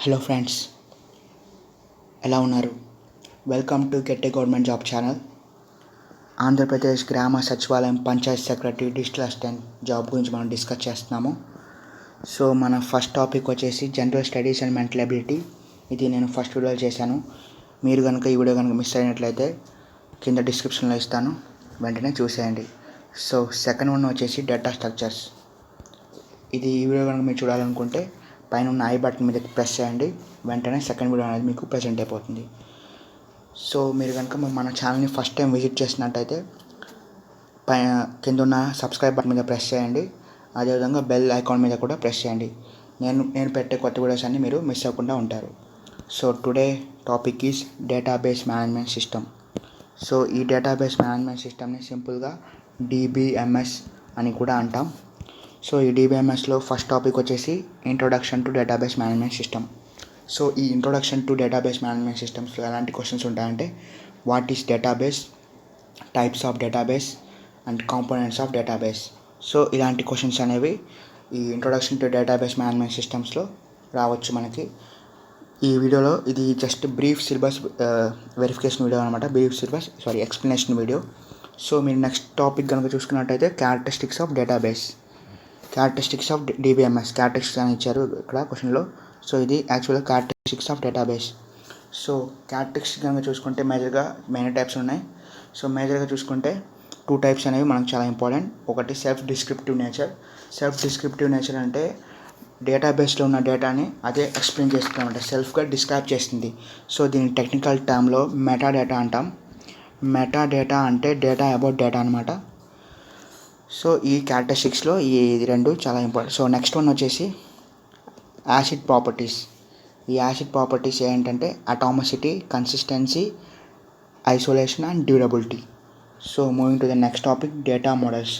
Hello friends, ఎలా ఉన్నారు? Welcome to get a government job channel. Andhra Pradesh గ్రామ సచివాలయం Panchayat secretary digital assistant job గురించి మనం డిస్కస్ చేస్తున్నాము. సో మన ఫస్ట్ టాపిక్ వచ్చేసి general studies and mental ability. ఇది నేను ఫస్ట్ వీడియోలో చేశాను. మీరు కనుక ఈ వీడియో కనుక మిస్ అయినట్లయితే కింద డిస్క్రిప్షన్లో ఇస్తాను, వెంటనే చూసేయండి. సో సెకండ్ వన్ వచ్చేసి డేటా స్ట్రక్చర్స్. ఈ వీడియో కనుక మీరు చూడాలనుకుంటే పైన ఉన్న ఐ బటన్ మీద ప్రెస్ చేయండి, వెంటనే సెకండ్ వీడియో అనేది మీకు ప్రెజెంట్ అయిపోతుంది. సో మీరు కనుక మన ఛానల్ని ఫస్ట్ టైం విజిట్ చేసినట్టయితే పైన కింద ఉన్న సబ్స్క్రైబ్ బటన్ మీద ప్రెస్ చేయండి, అదేవిధంగా బెల్ ఐకాన్ మీద కూడా ప్రెస్ చేయండి. నేను పెట్టే కొత్త వీడియోస్ అన్ని మీరు మిస్ అవ్వకుండా ఉంటారు. So today topic is database management system. So ఈ డేటాబేస్ మేనేజ్మెంట్ సిస్టమ్ని సింపుల్గా DBMS అని కూడా అంటాం. సో ఈ DBMSలో ఫస్ట్ టాపిక్ వచ్చేసి introduction to database management system. So ఈ ఇంట్రొడక్షన్ టు డేటాబేస్ మేనేజ్మెంట్ సిస్టమ్స్లో ఎలాంటి క్వశ్చన్స్ ఉంటాయంటే, what is database, types of database and components of database. So ఇలాంటి క్వశ్చన్స్ అనేవి ఈ ఇంట్రొడక్షన్ టు డేటాబేస్ మేనేజ్మెంట్ సిస్టమ్స్లో రావచ్చు మనకి. ఈ వీడియోలో ఇది just brief syllabus verification video అనమాట. Explanation video. సో మీరు నెక్స్ట్ టాపిక్ కనుక చూసుకున్నట్టయితే characteristics of database, characteristics of DBMS. Characteristics అని ఇచ్చారు ఇక్కడ క్వశ్చన్లో. సో ఇది యాక్చువల్గా characteristics of database. So characteristics కనుక చూసుకుంటే మేజర్గా మెయిన్ టైప్స్ ఉన్నాయి. సో మేజర్గా చూసుకుంటే 2 టైప్స్ అనేవి మనకు చాలా ఇంపార్టెంట్. ఒకటి self descriptive nature. Self descriptive nature అంటే డేటాబేస్లో ఉన్న డేటాని అదే ఎక్స్ప్లెయిన్ చేస్తుంది అనమాట, సెల్ఫ్గా డిస్క్రైబ్ చేస్తుంది. సో దీని టెక్నికల్ టర్మ్లో మెటా డేటా అంటాం. మెటా డేటా అంటే డేటా అబౌట్ డేటా అనమాట. సో ఈ క్యారెక్టరిస్టిక్స్లో ఈ రెండు చాలా ఇంపార్టెంట్. సో నెక్స్ట్ వన్ వచ్చేసి యాసిడ్ ప్రాపర్టీస్. ఈ యాసిడ్ ప్రాపర్టీస్ ఏంటంటే atomicity, consistency, isolation and durability. So moving to the next topic, data models.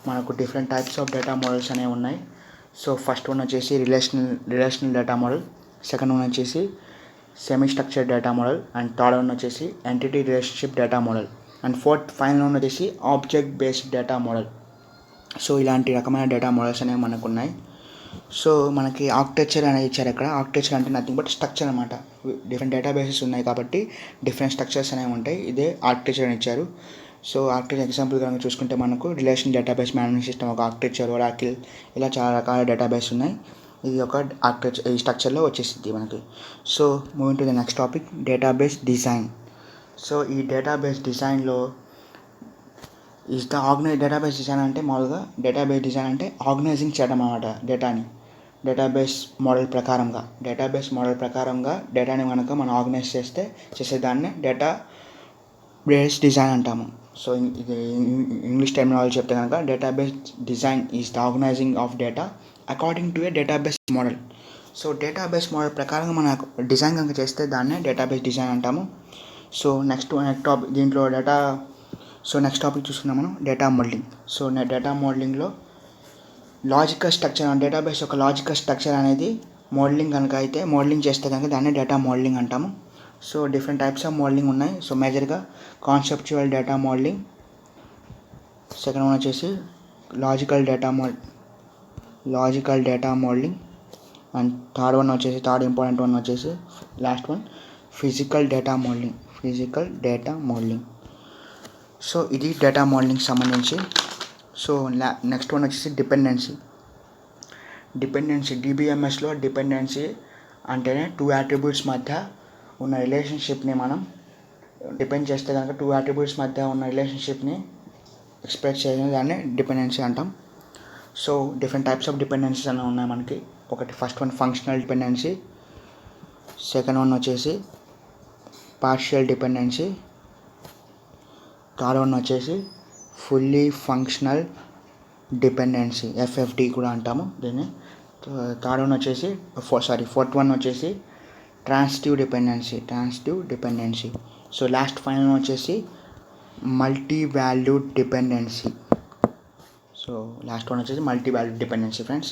మనకు different types of data models అనేవి ఉన్నాయి. సో ఫస్ట్ వన్ వచ్చేసి relational data model, second one వచ్చేసి semi structure data model, and third one వచ్చేసి entity relationship data model, and fourth final one వచ్చేసి object based data model. So ఇలాంటి రకమైన data models అనేవి మనకు ఉన్నాయి. సో మనకి ఆర్కిటెక్చర్ అనేది ఇచ్చారు ఇక్కడ. ఆర్కిటెక్చర్ అంటే నథింగ్ బట్ స్ట్రక్చర్ అనమాట. డిఫరెంట్ డేటాబేసెస్ ఉన్నాయి కాబట్టి డిఫరెంట్ స్ట్రక్చర్స్ అనేవి ఉంటాయి. ఇదే ఆర్కిటెక్చర్ అని ఇచ్చారు. సో ఆర్కిటెక్చర్ ఎగ్జాంపుల్ కనుక చూసుకుంటే మనకు రిలేషన్ డేటాబేస్ మేనేజ్మెంట్ సిస్టమ్ ఒక ఆర్కిటెక్చర్, ఒరాకిల్, ఇలా చాలా రకాల డేటాబేస్ ఉన్నాయి. ఇది ఒక ఆర్కిటెక్చర్, ఈ స్ట్రక్చర్లో వచ్చేసింది మనకి. So moving to the next topic, database design. So ఈ డేటాబేస్ డిజైన్లో డేటాబేస్ డిజైన్ అంటే మామూలుగా డేటాబేస్ డిజైన్ అంటే ఆర్గనైజింగ్ చేయడం అన్నమాట డేటాని. డేటాబేస్ మోడల్ ప్రకారంగా డేటాని కనుక మనం ఆర్గనైజ్ చేసేదాన్ని డేటా బేస్ డిజైన్ అంటాము. సో ఇది ఇంగ్లీష్ టెర్మినాలజీ చెప్తే కనుక database design is the organising of data according to a database model. So database model ప్రకారంగా మన డిజైన్ కనుక చేస్తే దాన్నే డేటాబేస్ డిజైన్ అంటాము. సో నెక్స్ట్ టాపిక్ దీంట్లో నెక్స్ట్ టాపిక్ చూసుకున్నాం మనం, డేటా మోడలింగ్. సో డేటా మోడలింగ్లో లాజికల్ స్ట్రక్చర్, డేటాబేస్ యొక్క లాజికల్ స్ట్రక్చర్ అనేది మోడలింగ్ చేస్తే కనుక దాన్ని డేటా మోడలింగ్ అంటాము. So different types of modelling ఉన్నాయి. సో మేజర్గా conceptual data modeling, second one వచ్చేసి logical data modeling, and third important one వచ్చేసి last one physical data modelling. So ఇది డేటా మోడలింగ్కి సంబంధించి. సో నెక్స్ట్ వన్ వచ్చేసి డిపెండెన్సీ. DBMSలో డిపెండెన్సీ అంటేనే 2 అట్రిబ్యూట్స్ మధ్య ఉన్న రిలేషన్షిప్ని మనం డిపెండ్ చేస్తే కనుక 2 అట్రిబ్యూట్స్ మధ్య ఉన్న రిలేషన్షిప్ని ఎక్స్ప్రెస్ చేయడం దాన్ని డిపెండెన్సీ అంటాం. So different types of dependencies అనేవి ఉన్నాయి మనకి. ఒకటి first one functional dependency, second one వచ్చేసి పార్షియల్ డిపెండెన్సీ, థర్డ్ వన్ వచ్చేసి ఫుల్లీ ఫంక్షనల్ డిపెండెన్సీ, FFD కూడా అంటాము దీన్ని. థర్డ్ వన్ వచ్చేసి ఫోర్త్ వన్ వచ్చేసి transitive dependency. So last final వచ్చేసి multi valued dependency. So last one వచ్చేసి multi valued dependency friends.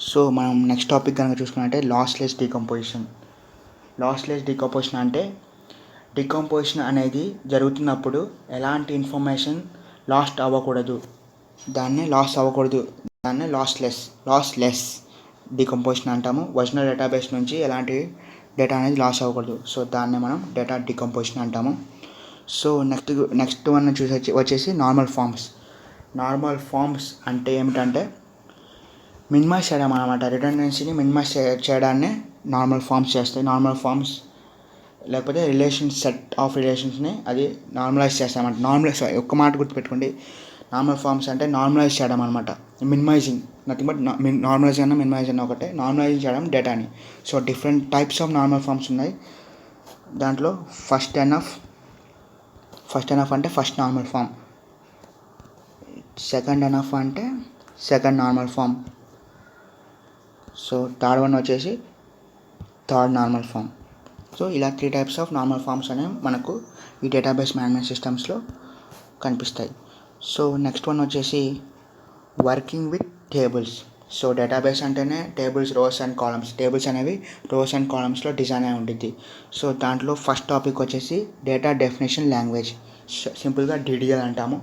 So మనం నెక్స్ట్ టాపిక్ కనుక చూసుకున్నట్టే లాస్లెస్ డీకంపోజిషన్ అంటే డికంపోజిషన్ అనేది జరుగుతున్నప్పుడు ఎలాంటి ఇన్ఫర్మేషన్ లాస్ట్ అవ్వకూడదు, దాన్నే లాస్లెస్ డికంపోజిషన్ అంటాము. ఒరిజినల్ డేటాబేస్ నుంచి ఎలాంటి డేటా అనేది లాస్ అవ్వకూడదు. సో దాన్ని మనం డేటా డికంపోజిషన్ అంటాము. సో నెక్స్ట్ వన్ వచ్చేసి నార్మల్ ఫామ్స్ అంటే ఏమిటంటే మినిమైజ్ చేయడం అనమాట. రిడెండెన్సీని మినిమైజ్ చేయడాన్ని నార్మల్ ఫామ్స్ చేస్తాయి. నార్మల్ ఫామ్స్ లేకపోతే సెట్ ఆఫ్ రిలేషన్స్ని అది నార్మలైజ్ చేస్తామన్నమాట. ఒక్క మాట గుర్తుపెట్టుకోండి, నార్మల్ ఫామ్స్ అంటే నార్మలైజ్ చేయడం అనమాట. మినిమైజింగ్ నథింగ్ బట్ నార్మలైజ్ అయినా మినిమైజ్ అయినా ఒకటే. నార్మలైజ్ చేయడం డేటాని. So different types of normal forms ఉన్నాయి. దాంట్లో ఫస్ట్ ఎనఫ్ అంటే first normal form. Second NF అంటే second normal form. So third one వచ్చేసి థర్డ్ నార్మల్ ఫామ్. సో ఇలా 3 టైప్స్ ఆఫ్ నార్మల్ ఫామ్స్ అనేవి మనకు ఈ డేటాబేస్ మేనేజ్మెంట్ సిస్టమ్స్లో కనిపిస్తాయి. సో నెక్స్ట్ వన్ వచ్చేసి working with tables. So database అంటేనే tables, rows and columns. Tables అనేవి రోస్ అండ్ కాలమ్స్లో డిజైన్ అయి ఉంటుంది. సో దాంట్లో ఫస్ట్ టాపిక్ వచ్చేసి డేటా డెఫినేషన్ లాంగ్వేజ్, సింపుల్గా DDL అంటాము.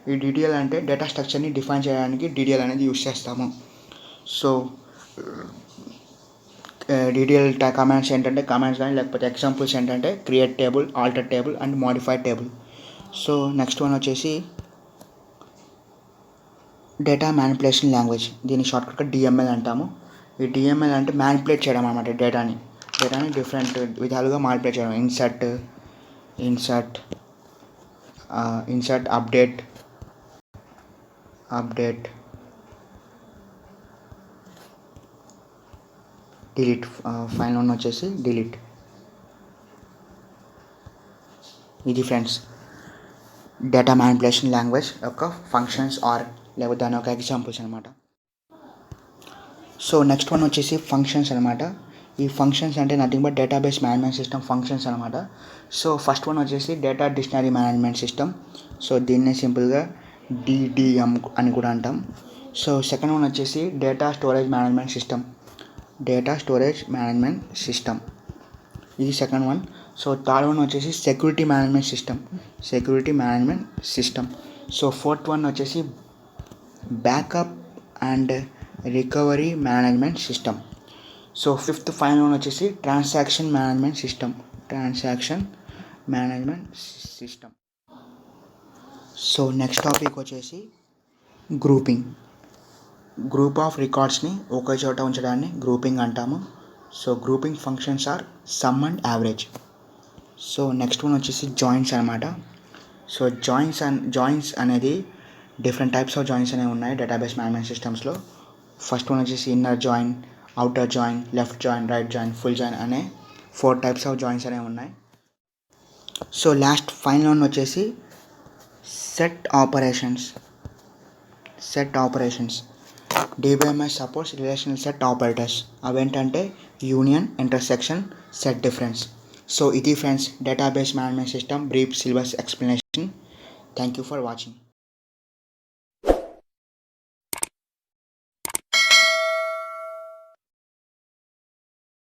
ఈ DDL అంటే డేటా స్ట్రక్చర్ని డిఫైన్ చేయడానికి DDL అనేది యూస్ చేస్తాము. సో DDL కమాండ్స్ ఏంటంటే కానీ లేకపోతే ఎగ్జాంపుల్స్ ఏంటంటే create table, alter table and modify table. So next one వచ్చేసి డేటా మ్యానిపులేషన్ లాంగ్వేజ్. దీని షార్ట్కట్గా DML అంటాము. ఈ DML అంటే మ్యానిపులేట్ చేయడం అన్నమాట. డేటాని డిఫరెంట్ విధాలుగా మ్యానిపులేట్ చేయడం. Insert update delete. Final one వచ్చేసి డిలీట్. ఇది ఫ్రెండ్స్ డేటా మ్యానిపులేషన్ లాంగ్వేజ్ యొక్క ఫంక్షన్స్ లేకపోతే దాని యొక్క ఎగ్జాంపుల్స్ అనమాట. సో నెక్స్ట్ వన్ వచ్చేసి ఫంక్షన్స్ అనమాట. ఈ ఫంక్షన్స్ అంటే nothing but database management system functions అనమాట. సో ఫస్ట్ వన్ వచ్చేసి data dictionary management system. So దీన్నే సింపుల్గా DDM అని కూడా అంటాం. సో సెకండ్ వన్ వచ్చేసి డేటా స్టోరేజ్ మేనేజ్మెంట్ సిస్టమ్. ఇది second one. So third one వచ్చేసి security management system. So fourth one వచ్చేసి backup and recovery management system. So fifth final one వచ్చేసి transaction management system. So next topic వచ్చేసి group of రికార్డ్స్ని ఒకే చోట ఉంచడాన్ని grouping అంటాము. So grouping functions are sum and average. So next one వచ్చేసి joins అనమాట. సో జాయిన్స్ అనేది డిఫరెంట్ టైప్స్ ఆఫ్ జాయిన్స్ అనేవి ఉన్నాయి డేటాబేస్ మేనేజ్మెంట్ సిస్టమ్స్లో. ఫస్ట్ వన్ వచ్చేసి inner join, outer join, left join, right join, full join అనే 4 types of joins అనేవి ఉన్నాయి. సో లాస్ట్ ఫైనల్ వన్ వచ్చేసి set operations. DBMS supports relational set operators. అవేంటంటే union, intersection, set difference. So ఇది friends database management system brief syllabus explanation. Thank you for watching.